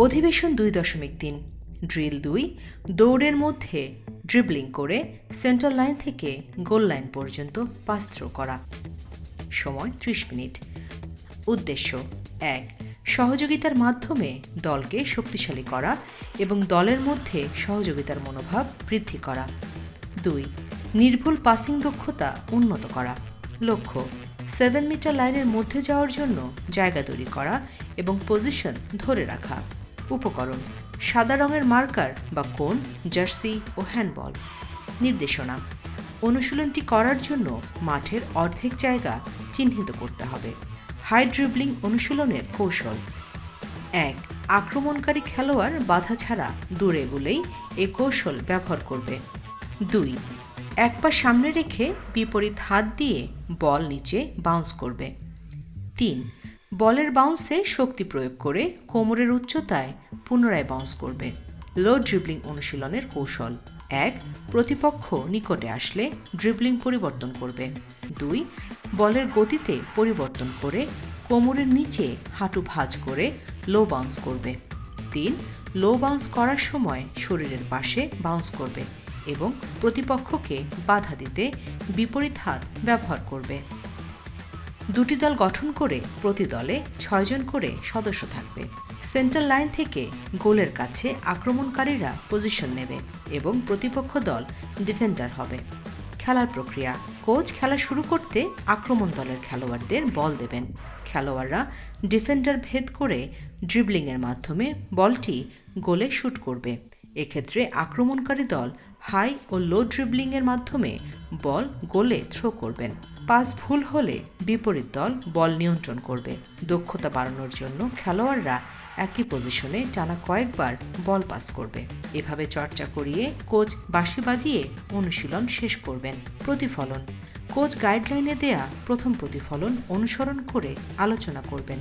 অধিবেশন 2.3 ড্রিল 2 দৌড়ের মধ্যে ড্রিবলিং করে সেন্টার লাইন থেকে গোল লাইন পর্যন্ত পাস থ্রো করা। সময় 30 মিনিট। উদ্দেশ্য 1. সহযোগিতার মাধ্যমে দলকে শক্তিশালী করা এবং দলের মধ্যে সহযোগিতার মনোভাব বৃদ্ধি করা। 2. নির্ভুল পাসিং দক্ষতা উন্নত করা। লক্ষ্য 7 মিটার লাইনের মধ্যে যাওয়ার জন্য জায়গা তৈরি করা এবং পজিশন ধরে রাখা। উপকরণ সাদা রঙের মার্কার বা কোন, জার্সি ও হ্যান্ডবল। নির্দেশনা অনুশীলনটি করার জন্য মাঠের অর্ধেক জায়গা চিহ্নিত করতে হবে। হাই ড্রিবলিং অনুশীলনের কৌশল 1. আক্রমণকারী খেলোয়াড় বাধা ছাড়া দূরে এগুলেই এই কৌশল ব্যবহার করবে। 2. এক পা সামনে রেখে বিপরীত হাত দিয়ে বল নিচে বাউন্স করবে। 3. বলের বাউন্সে শক্তি প্রয়োগ করে কোমরের উচ্চতায় পুনরায় বাউন্স করবে। লো ড্রিবলিং অনুশীলনের কৌশল 1. প্রতিপক্ষ নিকটে আসলে ড্রিবলিং পরিবর্তন করবে। 2. বলের গতিতে পরিবর্তন করে কোমরের নিচে হাঁটু ভাঁজ করে লো বাউন্স করবে। 3. লো বাউন্স করার সময় শরীরের পাশে বাউন্স করবে এবং প্রতিপক্ষকে বাধা দিতে বিপরীত হাত ব্যবহার করবে। দুটি দল গঠন করে প্রতি দলে 6 জন করে সদস্য থাকবে। সেন্টার লাইন থেকে গোলের কাছে আক্রমণকারীরা পজিশন নেবে এবং প্রতিপক্ষ দল ডিফেন্ডার হবে। খেলার প্রক্রিয়া কোচ খেলা শুরু করতে আক্রমণ দলের খেলোয়াড়দের বল দেবেন। খেলোয়াড়রা ডিফেন্ডার ভেদ করে ড্রিবলিংয়ের মাধ্যমে বলটি গোলে শুট করবে। এক্ষেত্রে আক্রমণকারী দল হাই ও লো ড্রিবলিংয়ের মাধ্যমে বল গোলে থ্রো করবেন। পাস ভুল হলে বিপরীত দল বল নিয়ন্ত্রণ করবে। দক্ষতা বাড়ানোর জন্য খেলোয়াড়রা একই পজিশনে টানা কয়েকবার বল পাস করবে। এভাবে চর্চা করিয়ে কোচ বাঁশি বাজিয়ে অনুশীলন শেষ করবেন। প্রতিফলন কোচ গাইডলাইনে দেয়া প্রথম প্রতিফলন অনুসরণ করে আলোচনা করবেন।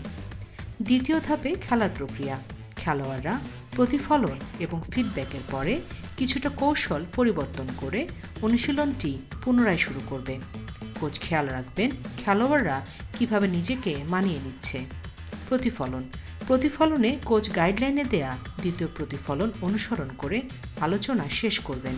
দ্বিতীয় ধাপে খেলার প্রক্রিয়া খেলোয়াড়রা প্রতিফলন এবং ফিডব্যাকের পরে কিছুটা কৌশল পরিবর্তন করে অনুশীলনটি পুনরায় শুরু করবে। কোচ খেয়াল রাখবেন খেলোয়াড়রা কিভাবে নিজেকে মানিয়ে নিচ্ছে। প্রতিফলনে কোচ গাইডলাইনে দেয়া দ্বিতীয় প্রতিফলন অনুসরণ করে আলোচনা শেষ করবেন।